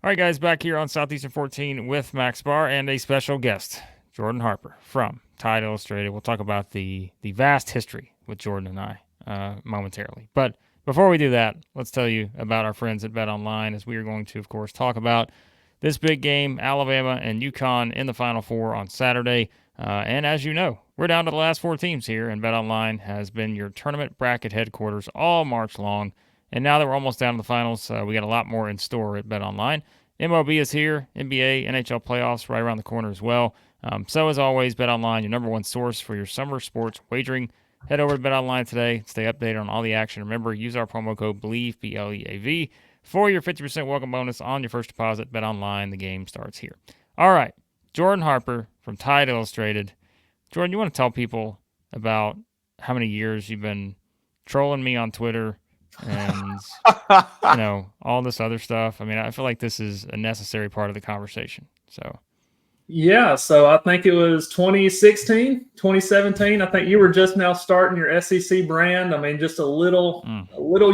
All right, guys, back here on Southeastern 14 with Max Barr and a special guest, Jordan Harper from Tide Illustrated. We'll talk about the vast history with Jordan and I momentarily. But before we do that, let's tell you about our friends at Bet Online, as we are going to, of course, talk about this big game, Alabama and UConn in the Final Four on Saturday. And as you know, we're down to the last four teams here, and Bet Online has been your tournament bracket headquarters all March long. And now that we're almost down to the finals, we got a lot more in store at Bet Online. MLB is here, NBA, NHL playoffs right around the corner as well. So as always, Bet Online, your number one source for your summer sports wagering. Head over to Bet Online today, stay updated on all the action. Remember, use our promo code BLEAV, BLEAV, for your 50% welcome bonus on your first deposit. Bet Online, the game starts here. All right, Jordan Harper from Tide Illustrated. Jordan, you want to tell people about how many years you've been trolling me on Twitter and all this other stuff? I mean, I feel like this is a necessary part of the conversation. So so I think it was 2016, 2017. I think you were just now starting your SEC brand. I mean, just a little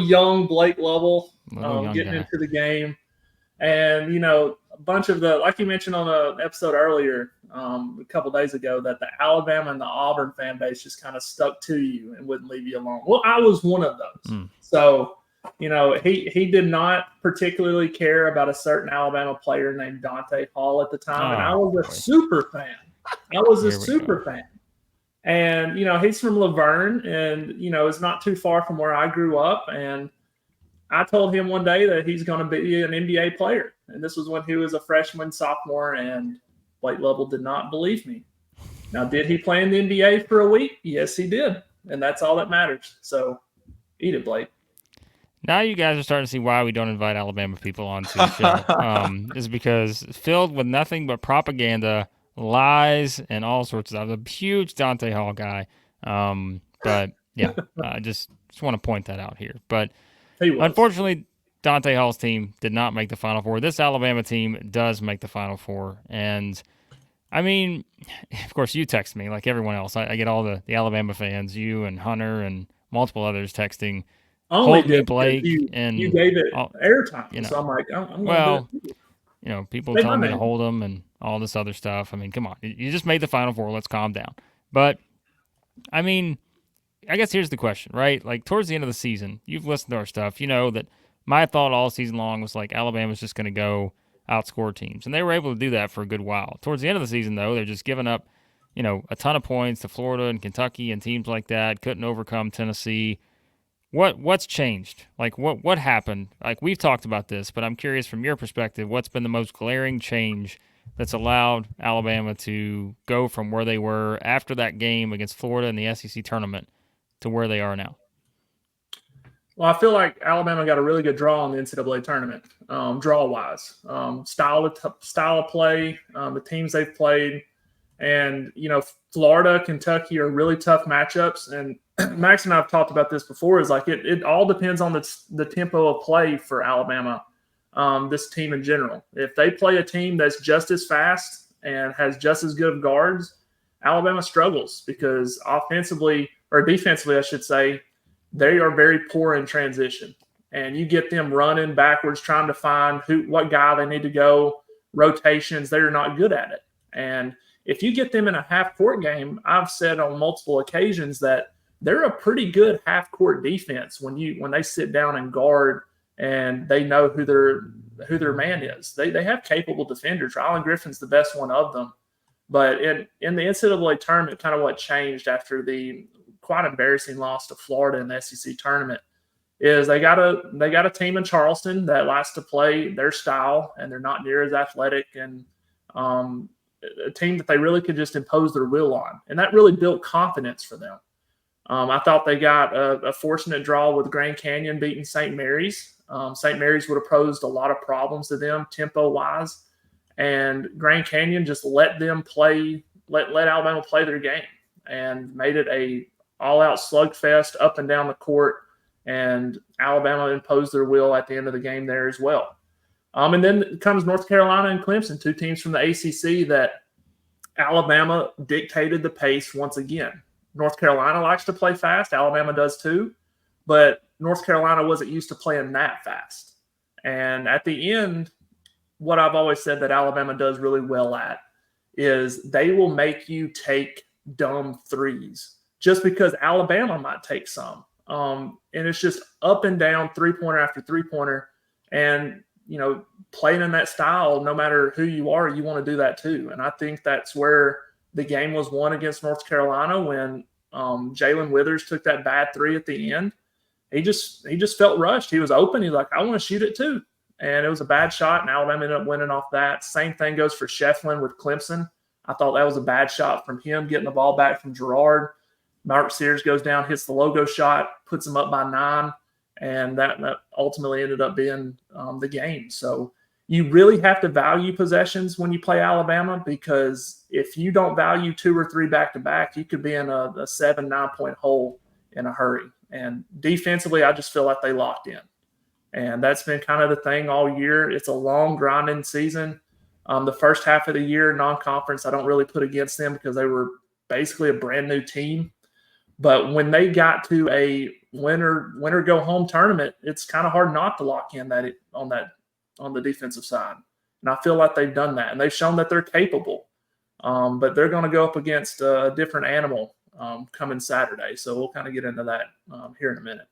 young Blake Lovell getting into the game. And, a bunch of like you mentioned on an episode earlier, a couple days ago, that the Alabama and the Auburn fan base just kind of stuck to you and wouldn't leave you alone. Well, I was one of those. So, he did not particularly care about a certain Alabama player named Dante Hall at the time. And I was a super fan. Fan. And, he's from Laverne and, it's not too far from where I grew up. And I told him one day that he's going to be an NBA player. And this was when he was a freshman, sophomore, and Blake Lovell did not believe me. Now, did he play in the NBA for a week? Yes, he did. And that's all that matters. So, eat it, Blake. Now you guys are starting to see why we don't invite Alabama people onto the show. Is because it's filled with nothing but propaganda, lies, and all sorts of stuff. I'm a huge Dante Hall guy. But, yeah, I just want to point that out here. But unfortunately, Dante Hall's team did not make the Final Four. This Alabama team does make the Final Four. And, I mean, of course, you text me like everyone else. I get all the Alabama fans, you and Hunter and multiple others texting. Hold me, Blake, and you gave it airtime. So I'm like, I'm going to do it. People telling me to hold them and all this other stuff. I mean, come on. You just made the Final Four. Let's calm down. But, I mean, I guess here's the question, right? Like, towards the end of the season, you've listened to our stuff. You know that my thought all season long was like Alabama's just going to go outscore teams. And they were able to do that for a good while. Towards the end of the season, though, they're just giving up, a ton of points to Florida and Kentucky and teams like that. Couldn't overcome Tennessee. What's changed? Like, what happened? Like, we've talked about this, but I'm curious from your perspective, what's been the most glaring change that's allowed Alabama to go from where they were after that game against Florida in the SEC tournament to where they are now? Well, I feel like Alabama got a really good draw in the NCAA tournament, draw-wise. Style of play, the teams they've played. And, Florida, Kentucky are really tough matchups. And Max and I have talked about this before, is like it all depends on the tempo of play for Alabama, this team in general. If they play a team that's just as fast and has just as good of guards, Alabama struggles because offensively, or defensively, I should say, they are very poor in transition. And you get them running backwards, trying to find what guy they need to go, rotations, they're not good at it. And if you get them in a half-court game, I've said on multiple occasions that they're a pretty good half-court defense when they sit down and guard and they know who their man is. They have capable defenders. Rylan Griffin's the best one of them. But in the NCAA tournament, kind of what changed after the quite embarrassing loss to Florida in the SEC tournament is they got a team in Charleston that likes to play their style, and they're not near as athletic, and a team that they really could just impose their will on. And that really built confidence for them. I thought they got a fortunate draw with Grand Canyon beating St. Mary's. St. Mary's would have posed a lot of problems to them tempo-wise. And Grand Canyon just let Alabama play their game and made it a all-out slugfest up and down the court. And Alabama imposed their will at the end of the game there as well. And then comes North Carolina and Clemson, two teams from the ACC that Alabama dictated the pace once again. North Carolina likes to play fast. Alabama does too. But North Carolina wasn't used to playing that fast. And at the end, what I've always said that Alabama does really well at is they will make you take dumb threes just because Alabama might take some. And it's just up and down 3-pointer after 3-pointer. And, playing in that style, no matter who you are, you want to do that too. And I think that's where the game was won against North Carolina when Jalen Withers took that bad three at the end. He just felt rushed. He was open. He's like, I want to shoot it too. And it was a bad shot, and Alabama ended up winning off that. Same thing goes for Shefflin with Clemson. I thought that was a bad shot from him, getting the ball back from Girard. Mark Sears goes down, hits the logo shot, puts him up by 9, and that ultimately ended up being the game. So you really have to value possessions when you play Alabama, because if you don't value 2 or 3 back-to-back, you could be in a 7-9 point hole in a hurry. And defensively, I just feel like they locked in. And that's been kind of the thing all year. It's a long, grinding season. The first half of the year, non-conference, I don't really put against them because they were basically a brand new team. But when they got to a winner go home tournament, it's kind of hard not to lock in on the defensive side. And I feel like they've done that, and they've shown that they're capable. But they're going to go up against a different animal coming Saturday. So we'll kind of get into that here in a minute.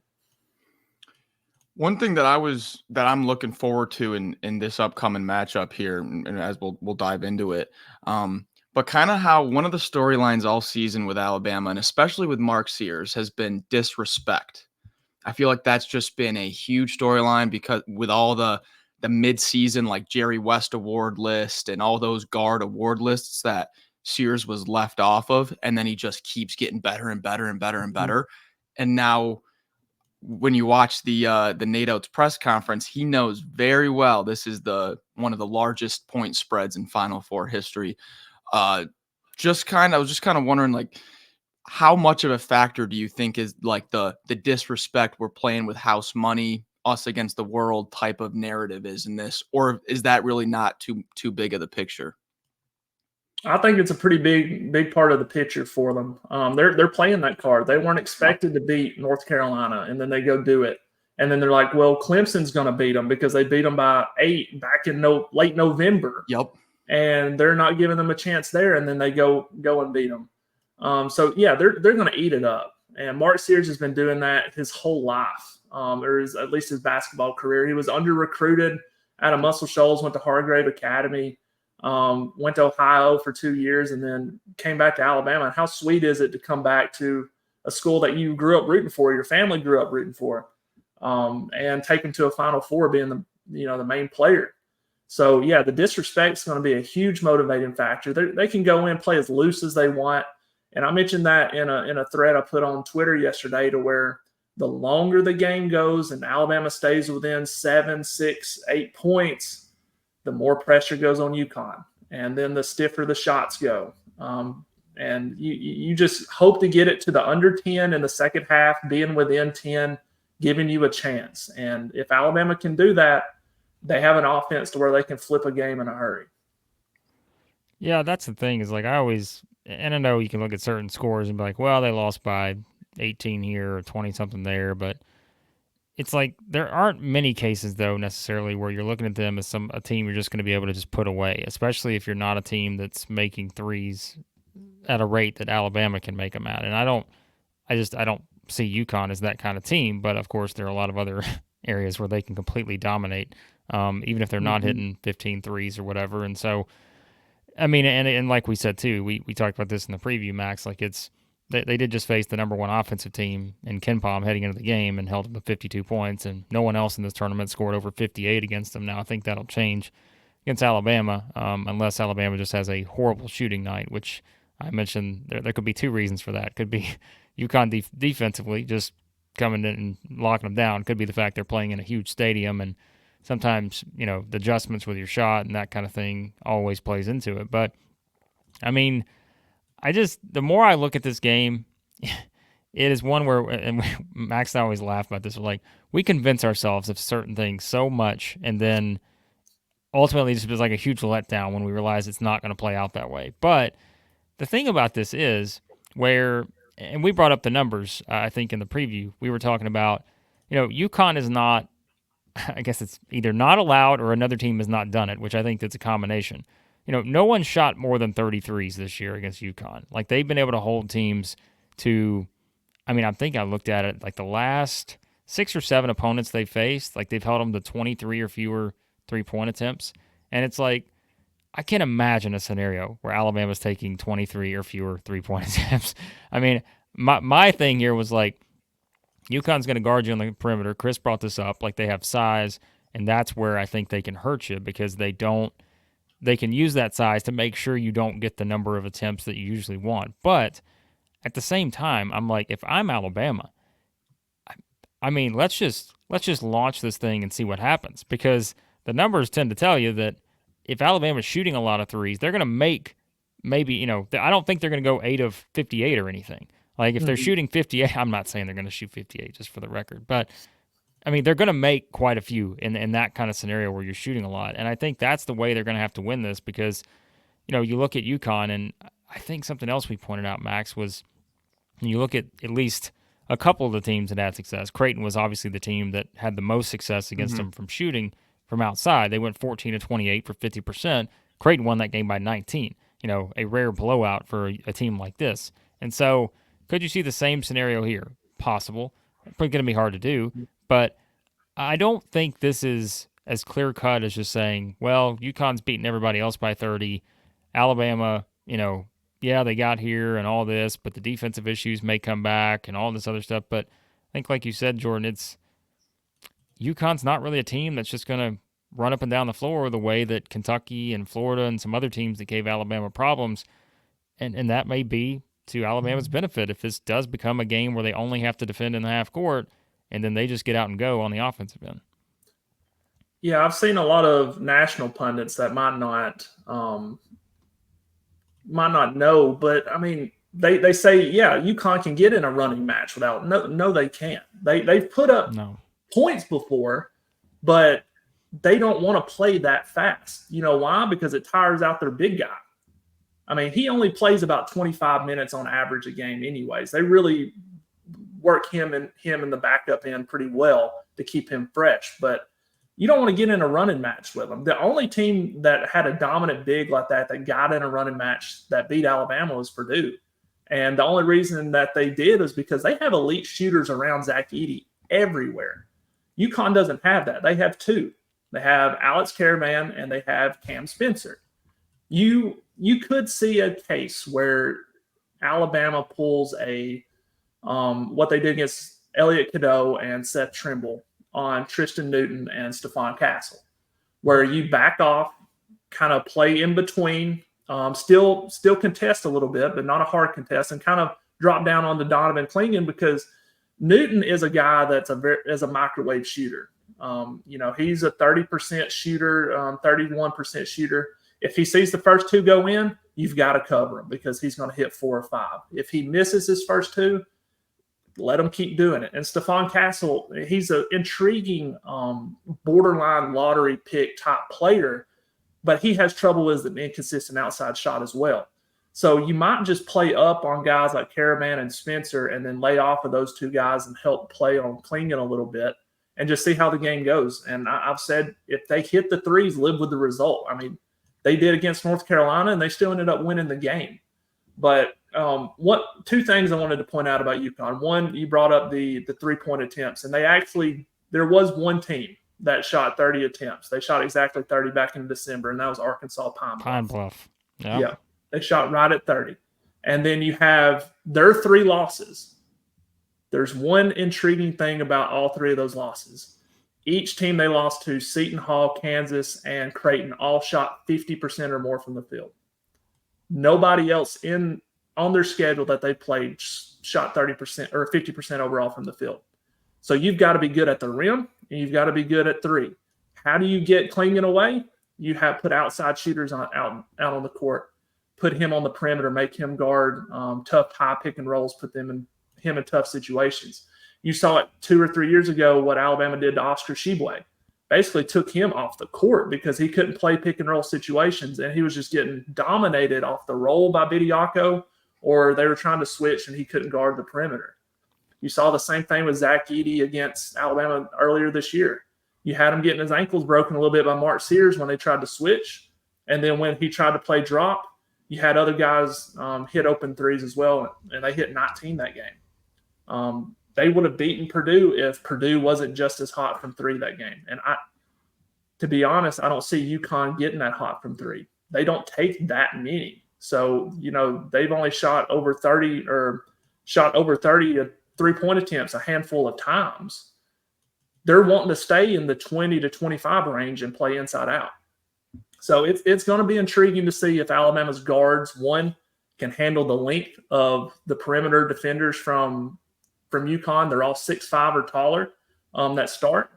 One thing that I'm looking forward to in this upcoming matchup here, and as we'll dive into it, but kind of how one of the storylines all season with Alabama, and especially with Mark Sears, has been disrespect. I feel like that's just been a huge storyline because with all the mid-season like Jerry West award list and all those guard award lists that Sears was left off of, and then he just keeps getting better and better and better and better. Mm-hmm. And now when you watch the Nate Oats press conference, he knows very well this is one of the largest point spreads in Final Four history. I was just kind of wondering, like, how much of a factor do you think is like the disrespect we're playing with house money, us against the world type of narrative is in this, or is that really not too big of the picture? I think it's a pretty big part of the picture for them. They're playing that card. They weren't expected to beat North Carolina, and then they go do it. And then they're like, well, Clemson's going to beat them because they beat them by 8 back in late November. Yep. And they're not giving them a chance there, and then they go and beat them. So, yeah, they're going to eat it up. And Mark Sears has been doing that his whole life, or at least his basketball career. He was under-recruited out of Muscle Shoals, went to Hargrave Academy. Went to Ohio for 2 years and then came back to Alabama. And how sweet is it to come back to a school that you grew up rooting for, your family grew up rooting for, and take them to a Final Four being the main player. So yeah, the disrespect is going to be a huge motivating factor. They can go in, play as loose as they want. And I mentioned that in a thread I put on Twitter yesterday, to where the longer the game goes and Alabama stays within 7, 6, 8 points, the more pressure goes on UConn, and then the stiffer the shots go. And you just hope to get it to the under 10 in the second half, being within 10, giving you a chance. And if Alabama can do that, they have an offense to where they can flip a game in a hurry. Yeah, that's the thing, is like and I know you can look at certain scores and be like, well, they lost by 18 here or 20-something there, but it's like there aren't many cases, though, necessarily where you're looking at them as a team you're just going to be able to just put away, especially if you're not a team that's making threes at a rate that Alabama can make them at. And I don't see UConn as that kind of team, but of course there are a lot of other areas where they can completely dominate, even if they're not hitting 15 threes or whatever. And so, I mean, and like we said too, we talked about this in the preview, Max, like they did just face the number 1 offensive team in KenPom heading into the game and held them to 52 points, and no one else in this tournament scored over 58 against them. Now, I think that'll change against Alabama, unless Alabama just has a horrible shooting night, which I mentioned there could be 2 reasons for that. Could be UConn defensively just coming in and locking them down. Could be the fact they're playing in a huge stadium, and sometimes, the adjustments with your shot and that kind of thing always plays into it. But, I mean, the more I look at this game, it is one where, and Max and I always laugh about this, we're like, we convince ourselves of certain things so much, and then ultimately just was like a huge letdown when we realize it's not going to play out that way. But the thing about this is and we brought up the numbers, I think in the preview, we were talking about, UConn is not I guess it's either not allowed or another team has not done it, which I think that's a combination. No one shot more than 33s this year against UConn. Like, they've been able to hold teams to, I think I looked at it, like the last 6 or 7 opponents they faced, like they've held them to 23 or fewer 3-point attempts. And it's like, I can't imagine a scenario where Alabama's taking 23 or fewer 3-point attempts. My thing here was like, UConn's going to guard you on the perimeter. Chris brought this up. Like, they have size, and that's where I think they can hurt you because they can use that size to make sure you don't get the number of attempts that you usually want. But at the same time, I'm like, if I'm Alabama, let's just launch this thing and see what happens, because the numbers tend to tell you that if Alabama's shooting a lot of threes, they're going to make maybe, I don't think they're going to go 8 of 58 or anything. Like, if they're shooting 58, I'm not saying they're going to shoot 58, just for the record. But, they're going to make quite a few in that kind of scenario where you're shooting a lot. And I think that's the way they're going to have to win this because, you look at UConn, and I think something else we pointed out, Max, was you look at least a couple of the teams that had success. Creighton was obviously the team that had the most success against them from shooting from outside. They went 14 of 28 for 50%. Creighton won that game by 19, a rare blowout for a team like this. And so, could you see the same scenario here? Possible. Probably going to be hard to do, but I don't think this is as clear-cut as just saying, well, UConn's beating everybody else by 30. Alabama, yeah, they got here and all this, but the defensive issues may come back and all this other stuff. But I think, like you said, Jordan, UConn's not really a team that's just going to run up and down the floor the way that Kentucky and Florida and some other teams that gave Alabama problems, and that may be to Alabama's benefit if this does become a game where they only have to defend in the half court and then they just get out and go on the offensive end. Yeah, I've seen a lot of national pundits that might not know, but they say, yeah, UConn can get in a running match without. No, they can't. They've put up points before, but they don't want to play that fast. You know why? Because it tires out their big guy. He only plays about 25 minutes on average a game anyways. They really work him and the backup end pretty well to keep him fresh. But you don't want to get in a running match with them. The only team that had a dominant big like that got in a running match that beat Alabama was Purdue. And the only reason that they did is because they have elite shooters around Zach Edey everywhere. UConn doesn't have that. They have 2. They have Alex Caravan and they have Cam Spencer. You could see a case where Alabama pulls a what they did against Elliot Cadeau and Seth Trimble on Tristan Newton and Stephon Castle, where you back off, kind of play in between, still contest a little bit, but not a hard contest, and kind of drop down on the Donovan Clingan because Newton is a guy that's a microwave shooter. He's a 30% shooter, 31% shooter. If he sees the first 2 go in, you've got to cover him because he's going to hit 4 or 5. If he misses his first 2, let him keep doing it. And Stephon Castle, he's an intriguing borderline lottery pick type player, but he has trouble with an inconsistent outside shot as well. So you might just play up on guys like Caravan and Spencer and then lay off of those 2 guys and help play on Clingan a little bit and just see how the game goes. And I've said if they hit the threes, live with the result. They did against North Carolina, and they still ended up winning the game. But 2 things I wanted to point out about UConn. One, you brought up the 3-point attempts, and there was one team that shot 30 attempts. They shot exactly 30 back in December, and that was Arkansas Pine Bluff. Yeah, they shot right at 30. And then you have their 3 losses. There's one intriguing thing about all 3 of those losses. Each team they lost to, Seton Hall, Kansas, and Creighton, all shot 50% or more from the field. Nobody else on their schedule that they played shot 30% or 50% overall from the field. So you've got to be good at the rim, and you've got to be good at 3. How do you get Clingan away? You have put outside shooters out on the court, put him on the perimeter, make him guard tough high pick and rolls, put him in tough situations. You saw it 2 or 3 years ago what Alabama did to Oscar Tshiebwe. Basically took him off the court because he couldn't play pick and roll situations, and he was just getting dominated off the roll by Bediako, or they were trying to switch and he couldn't guard the perimeter. You saw the same thing with Zach Edey against Alabama earlier this year. you had him getting his ankles broken a little bit by Mark Sears when they tried to switch. And then when he tried to play drop, you had other guys hit open threes as well, and they hit 19 that game. They would have beaten Purdue if Purdue wasn't just as hot from three that game. And to be honest, I don't see UConn getting that hot from three. They don't take that many. So, they've only shot over 30 three-point attempts a handful of times. They're wanting to stay in the 20 to 25 range and play inside out. So it's going to be intriguing to see if Alabama's guards, one, can handle the length of the perimeter defenders from UConn. They're all 6'5" or taller that start,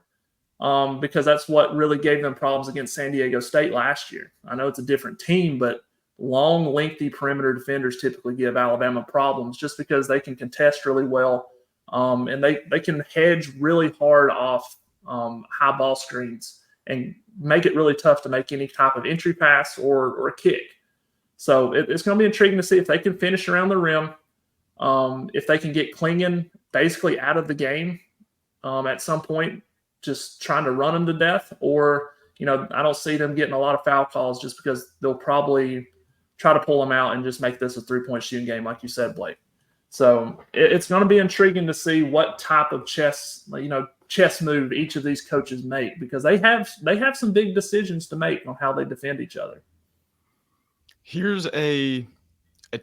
because that's what really gave them problems against San Diego State last year. I know it's a different team, but long, lengthy perimeter defenders typically give Alabama problems just because they can contest really well, and they can hedge really hard off high ball screens and make it really tough to make any type of entry pass or a kick. So it's going to be intriguing to see if they can finish around the rim, if they can get Klingon basically out of the game at some point, just trying to run them to death, or, I don't see them getting a lot of foul calls just because they'll probably try to pull them out and just make this a three-point shooting game, like you said, Blake. So it's going to be intriguing to see what type of chess move each of these coaches make, because they have some big decisions to make on how they defend each other. Here's a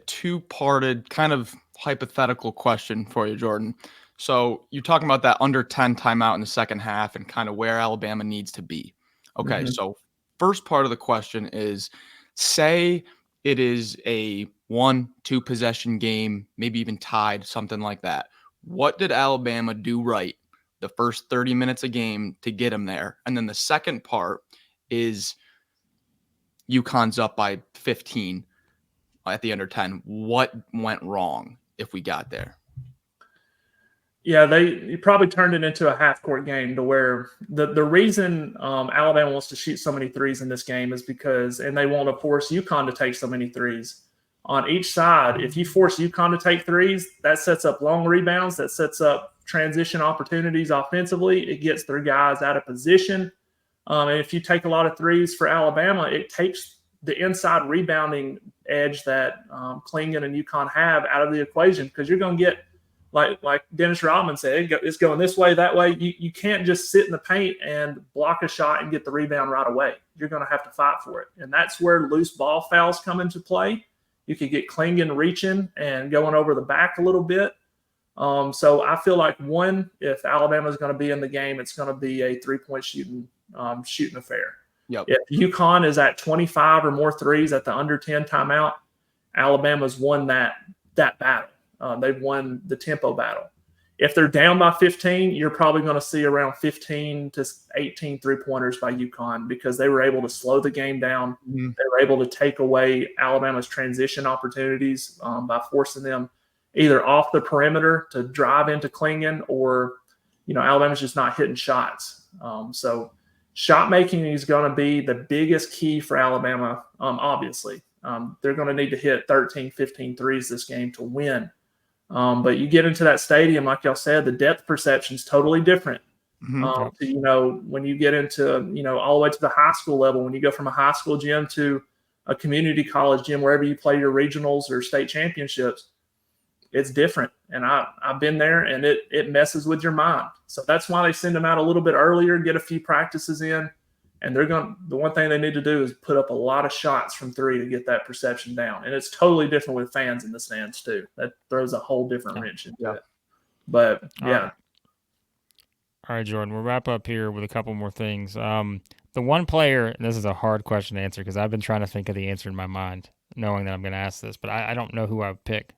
two-parted kind of hypothetical question for you, Jordan. So you're talking about that under 10 timeout in the second half and kind of where Alabama needs to be. Okay, So first part of the question is, say it is a 1-2 possession game, maybe even tied, something like that. What did Alabama do right the first 30 minutes a game to get them there? And then the second part is UConn's up by 15 at the under 10. What went wrong if we got there? Yeah, they probably turned it into a half-court game to where the reason Alabama wants to shoot so many threes in this game is because, and they want to force UConn to take so many threes. On each side, if you force UConn to take threes, that sets up long rebounds, that sets up transition opportunities offensively. It gets their guys out of position. And if you take a lot of threes for Alabama, it takes the inside rebounding edge that Klingon and UConn have out of the equation, because you're going to get, like Dennis Rodman said, it's going this way, that way. You can't just sit in the paint and block a shot and get the rebound right away. You're going to have to fight for it. And that's where loose ball fouls come into play. You could get Klingon reaching and going over the back a little bit. So I feel like, one, if Alabama is going to be in the game, it's going to be a three-point shooting affair. Yep. If UConn is at 25 or more threes at the under 10 timeout, Alabama's won that battle. They've won the tempo battle. If they're down by 15, you're probably going to see around 15 to 18 three-pointers by UConn, because they were able to slow the game down. Mm-hmm. They were able to take away Alabama's transition opportunities by forcing them either off the perimeter to drive into Klingon, or, Alabama's just not hitting shots. So shot making is going to be the biggest key for Alabama, obviously. They're going to need to hit 13, 15 threes this game to win. But you get into that stadium, like y'all said, the depth perception is totally different. Mm-hmm. When you get into, all the way to the high school level, when you go from a high school gym to a community college gym, wherever you play your regionals or state championships, it's different. And I've been there, and it messes with your mind. So that's why they send them out a little bit earlier, get a few practices in. And the one thing they need to do is put up a lot of shots from three to get that perception down. And it's totally different with fans in the stands too. That throws a whole different wrench into it. But yeah. All right, Jordan, we'll wrap up here with a couple more things. The one player, and this is a hard question to answer because I've been trying to think of the answer in my mind, knowing that I'm going to ask this, but I don't know who I would pick.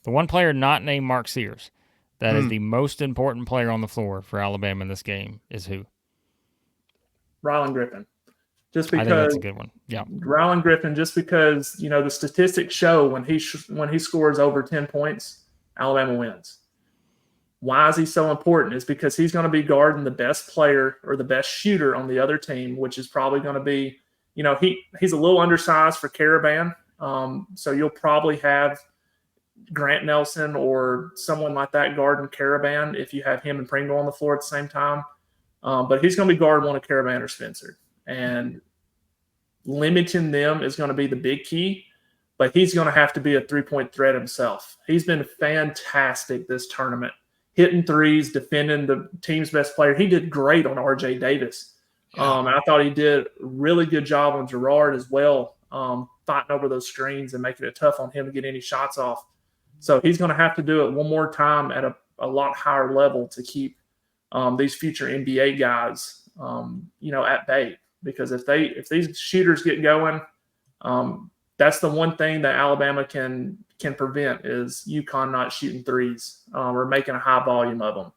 The one player not named Mark Sears that is the most important player on the floor for Alabama in this game is who? Rylan Griffin. Just because, I think that's a good one. Yeah. Rylan Griffin, just because, the statistics show when he scores over 10 points, Alabama wins. Why is he so important? Is because he's going to be guarding the best player or the best shooter on the other team, which is probably going to be, he's a little undersized for Caravan. So you'll probably have Grant Nelson or someone like that guarding Caravan if you have him and Pringle on the floor at the same time. But he's going to be guarding one of Caravan or Spencer. And limiting them is going to be the big key. But he's going to have to be a three-point threat himself. He's been fantastic this tournament, hitting threes, defending the team's best player. He did great on R.J. Davis. Yeah. I thought he did a really good job on Gerard as well, fighting over those screens and making it tough on him to get any shots off. So he's going to have to do it one more time at a lot higher level to keep these future NBA guys, at bay. Because if these shooters get going, that's the one thing that Alabama can prevent is UConn not shooting threes or making a high volume of them.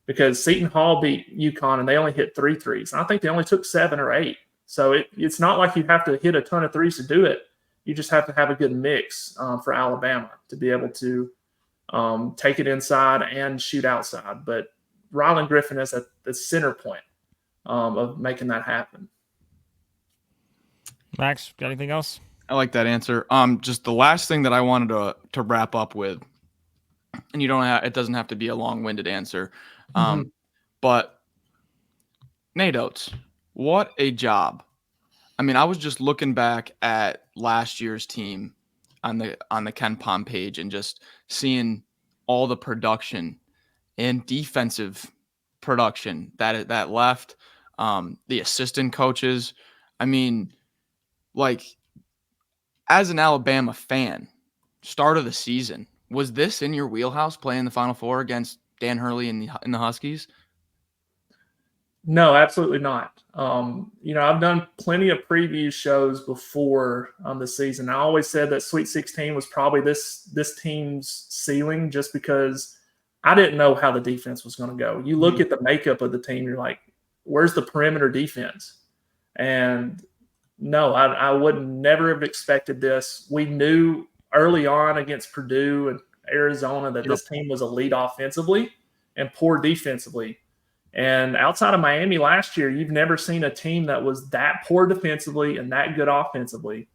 Because Seton Hall beat UConn and they only hit 3 threes. And I think they only took 7 or 8. So it's not like you have to hit a ton of threes to do it. You just have to have a good mix for Alabama to be able to take it inside and shoot outside. But Rylan Griffin is at the center point of making that happen. Max, got anything else? I like that answer. Just the last thing that I wanted to wrap up with, and it doesn't have to be a long-winded answer. But Nate Oats, what a job. I mean, I was just looking back at last year's team on the Ken Pom page and just seeing all the production and defensive production that left, the assistant coaches. I mean, like, as an Alabama fan, start of the season, was this in your wheelhouse playing the Final Four against Dan Hurley in the Huskies? No, absolutely not. I've done plenty of preview shows before the season. I always said that Sweet 16 was probably this team's ceiling just because I didn't know how the defense was going to go. You look at the makeup of the team, you're like, where's the perimeter defense? And no, I would never have expected this. We knew early on against Purdue and Arizona that this team was elite offensively and poor defensively. And outside of Miami last year, you've never seen a team that was that poor defensively and that good offensively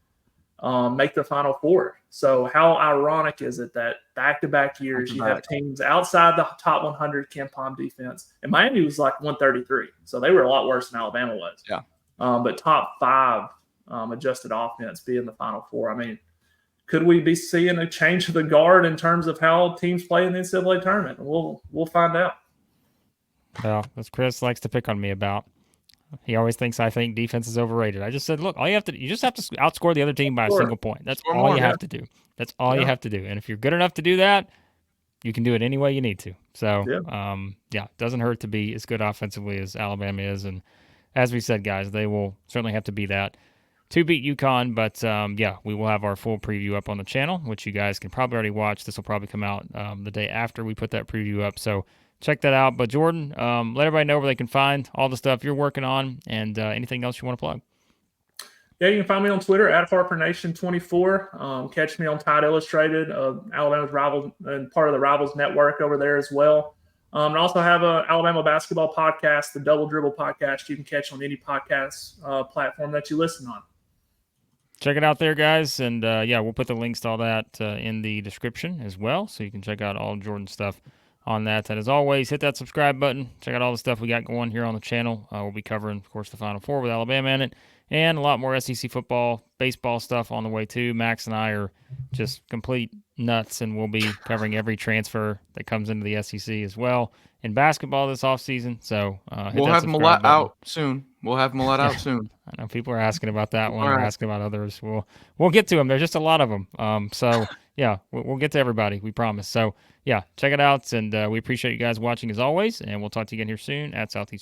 make the Final Four. So how ironic is it that back-to-back years you have teams outside the top 100 Ken Pom defense, and Miami was like 133, so they were a lot worse than Alabama was. Yeah. But top 5 adjusted offense be in the Final Four. I mean, could we be seeing a change of the guard in terms of how teams play in the NCAA tournament? We'll find out. Well, as Chris likes to pick on me about, he always thinks I think defense is overrated. I just said, look, you just have to outscore the other team by a single point. That's all you have to do. That's all you have to do. And if you're good enough to do that, you can do it any way you need to. So, it doesn't hurt to be as good offensively as Alabama is. And as we said, guys, they will certainly have to be that to beat UConn. But, we will have our full preview up on the channel, which you guys can probably already watch. This will probably come out the day after we put that preview up. So, check that out. But Jordan, let everybody know where they can find all the stuff you're working on and anything else you want to plug. Yeah, you can find me on Twitter at HarperNation24. Catch me on Tide Illustrated, Alabama's Rivals and part of the Rivals Network over there as well. And also have an Alabama basketball podcast, the Double Dribble podcast. You can catch on any podcast platform that you listen on. Check it out there, guys. And, we'll put the links to all that in the description as well, so you can check out all Jordan's stuff on that. And as always, hit that subscribe button. Check out all the stuff we got going here on the channel. We'll be covering, of course, the Final Four with Alabama in it, and a lot more SEC football, baseball stuff on the way too. Max and I are just complete nuts, and we'll be covering every transfer that comes into the SEC as well in basketball this offseason. So we'll have Millett out soon. Out soon. I know people are asking about that one. They're asking about others. We'll get to them. There's just a lot of them. We'll get to everybody. We promise. So check it out, and we appreciate you guys watching as always, and we'll talk to you again here soon at Southeastern.